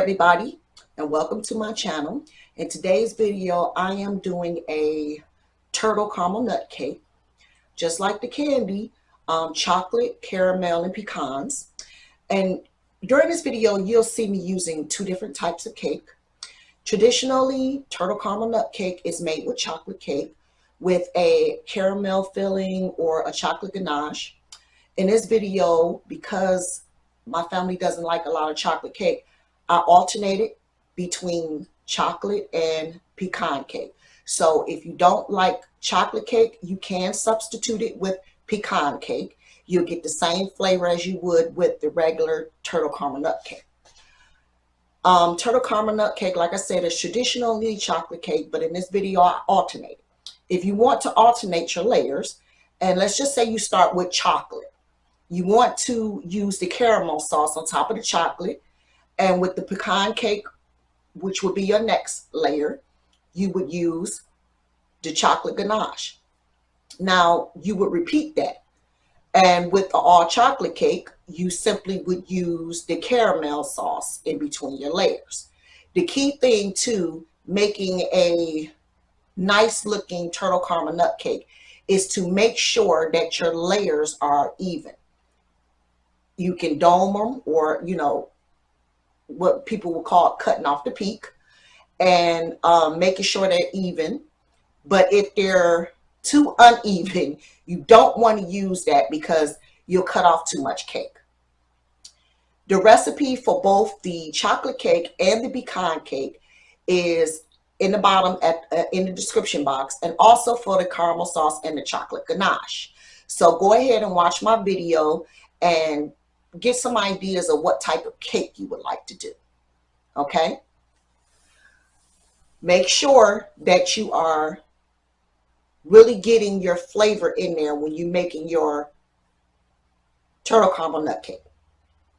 everybody, and welcome to my channel. In today's video I am doing a turtle caramel nut cake, just like the candy, chocolate, caramel, and pecans. And during this video you'll see me using two different types of cake. Traditionally, turtle caramel nut cake is made with chocolate cake with a caramel filling or a chocolate ganache. In this video, because my family doesn't like a lot of chocolate cake, I alternated between chocolate and pecan cake. So if you don't like chocolate cake, you can substitute it with pecan cake. You'll get the same flavor as you would with the regular turtle caramel nut cake. Turtle caramel nut cake, like I said, is traditionally chocolate cake, but in this video I alternate. If you want to alternate your layers, and let's just say you start with chocolate, you want to use the caramel sauce on top of the chocolate, and with the pecan cake, which would be your next layer, you would use the chocolate ganache. Now you would repeat that, and with the all chocolate cake you simply would use the caramel sauce in between your layers. The key thing to making a nice looking turtle caramel nut cake is to make sure that your layers are even. You can dome them, or what people will call cutting off the peak, and making sure they're even. But if they're too uneven, you don't want to use that because you'll cut off too much cake. The recipe for both the chocolate cake and the pecan cake is in the bottom in the description box, and also for the caramel sauce and the chocolate ganache. So go ahead and watch my video and get some ideas of what type of cake you would like to do. Okay? Make sure that you are really getting your flavor in there when you're making your turtle caramel nut cake.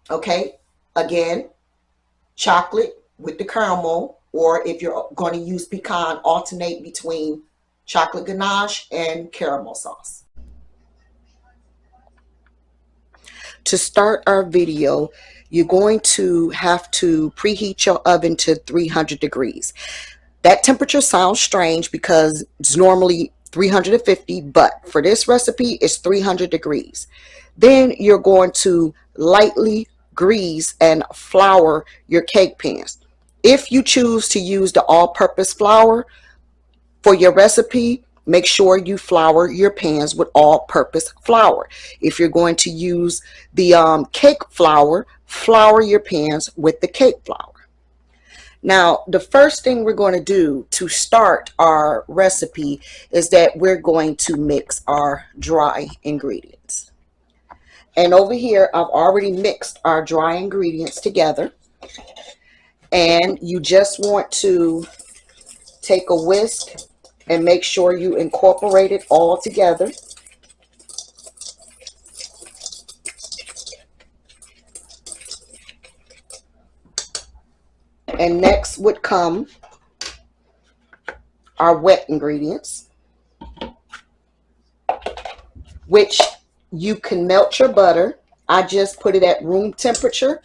Okay? Again, chocolate with the caramel, or if you're going to use pecan, alternate between chocolate ganache and caramel sauce. To start our video, you're going to have to preheat your oven to 300 degrees. That temperature sounds strange because it's normally 350, but for this recipe it's 300 degrees. Then you're going to lightly grease and flour your cake pans. If you choose to use the all-purpose flour for your recipe, make sure you flour your pans with all-purpose flour. If you're going to use the cake flour, flour your pans with the cake flour. Now, the first thing we're going to do to start our recipe is that we're going to mix our dry ingredients. And over here, I've already mixed our dry ingredients together. And you just want to take a whisk and make sure you incorporate it all together. And next would come our wet ingredients, which you can melt your butter. I just put it at room temperature.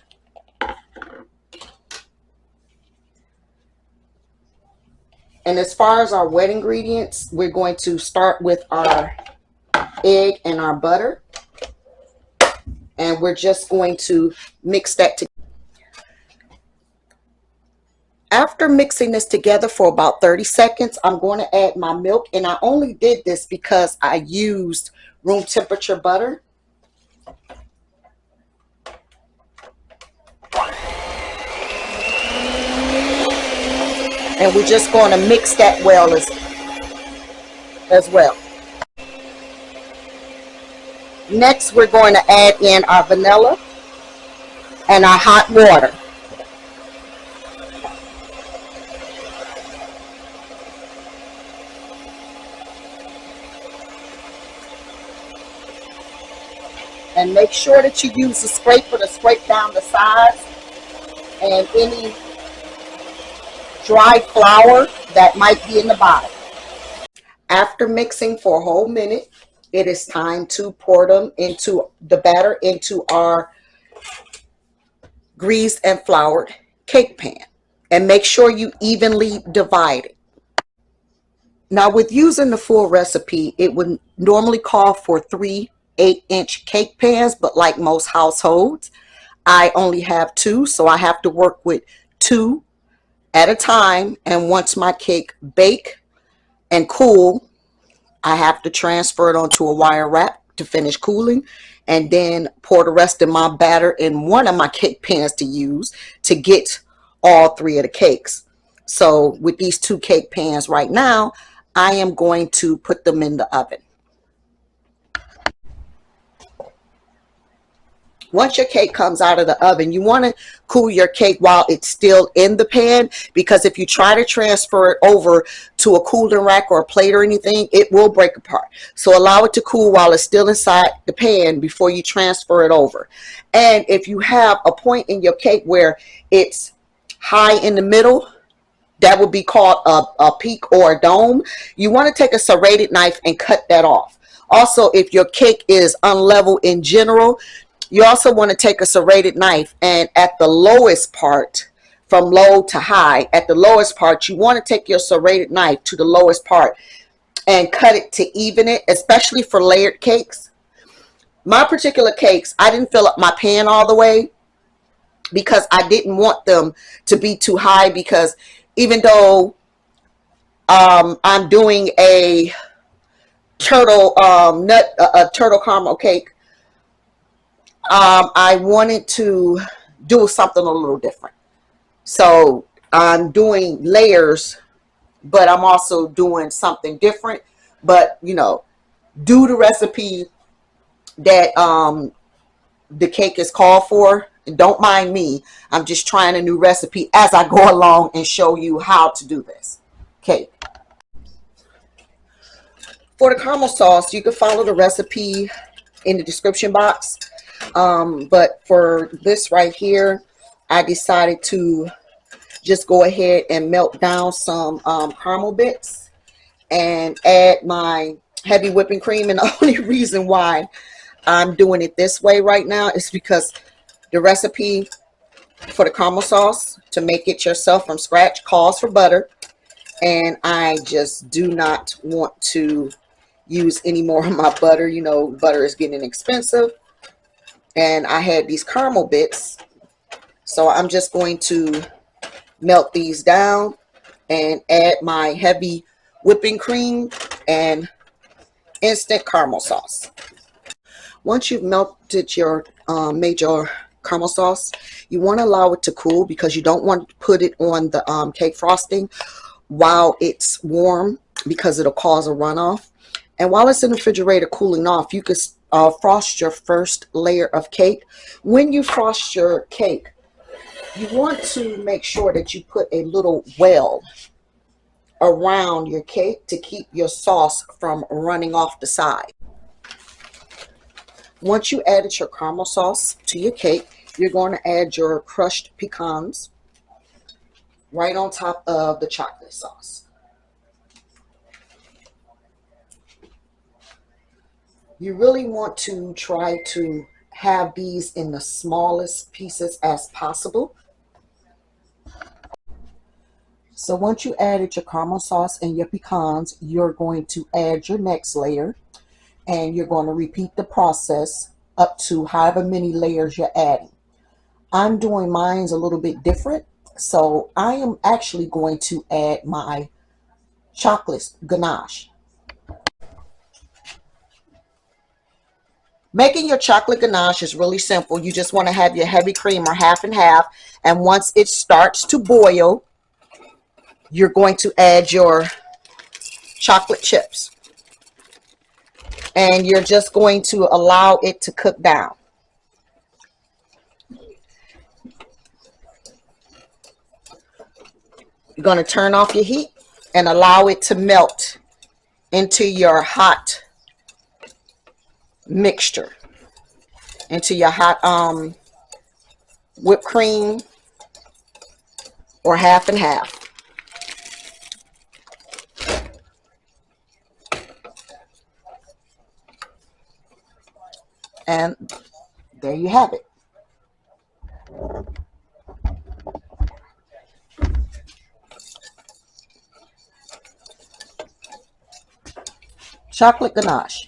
And as far as our wet ingredients, we're going to start with our egg and our butter. And we're just going to mix that together. After mixing this together for about 30 seconds, I'm going to add my milk. And I only did this because I used room temperature butter. And we're just going to mix that well as well. Next, we're going to add in our vanilla and our hot water. And make sure that you use the scraper to scrape down the sides and any dry flour that might be in the bottom. After mixing for a whole minute, it is time to pour them into the batter into our greased and floured cake pan, and make sure you evenly divide it. Now with using the full recipe, it would normally call for 3 8-inch cake pans, but like most households, I only have 2, so I have to work with 2 at a time. And once my cake bake and cool, I have to transfer it onto a wire wrap to finish cooling, and then pour the rest of my batter in one of my cake pans to use to get all 3 of the cakes. So with these 2 cake pans right now, I am going to put them in the oven. Once your cake comes out of the oven, you want to cool your cake while it's still in the pan, because if you try to transfer it over to a cooling rack or a plate or anything, it will break apart. So allow it to cool while it's still inside the pan before you transfer it over. And if you have a point in your cake where it's high in the middle, that would be called a peak or a dome, you want to take a serrated knife and cut that off. Also, if your cake is unlevel in general, you also want to take a serrated knife, and at the lowest part, from low to high, at the lowest part, you want to take your serrated knife to the lowest part and cut it to even it, especially for layered cakes. My particular cakes, I didn't fill up my pan all the way because I didn't want them to be too high, because even though I'm doing a turtle a turtle caramel cake, I wanted to do something a little different. So I'm doing layers, but I'm also doing something different. But you know, do the recipe that the cake is called for. And don't mind me. I'm just trying a new recipe as I go along and show you how to do this cake. For the caramel sauce, you can follow the recipe in the description box. But for this right here, I decided to just go ahead and melt down some caramel bits and add my heavy whipping cream. And the only reason why I'm doing it this way right now is because the recipe for the caramel sauce, to make it yourself from scratch, calls for butter, and I just do not want to use any more of my butter. You know, butter is getting expensive, and I had these caramel bits, so I'm just going to melt these down and add my heavy whipping cream and instant caramel sauce. Once you've melted your made your caramel sauce, you want to allow it to cool, because you don't want to put it on the cake frosting while it's warm, because it'll cause a runoff. And while it's in the refrigerator cooling off, you can frost your first layer of cake. When you frost your cake, you want to make sure that you put a little well around your cake to keep your sauce from running off the side. Once you added your caramel sauce to your cake, you're going to add your crushed pecans right on top of the chocolate sauce. You really want to try to have these in the smallest pieces as possible. So once you added your caramel sauce and your pecans, you're going to add your next layer, and you're going to repeat the process up to however many layers you're adding. I'm doing mine's a little bit different, so I am actually going to add my chocolate ganache. Making your chocolate ganache is really simple. You just want to have your heavy creamer half and half, and once it starts to boil, you're going to add your chocolate chips, and you're just going to allow it to cook down. You're going to turn off your heat and allow it to melt into your hot mixture, into your hot whipped cream, or half and half. And there you have it. chocolate ganache.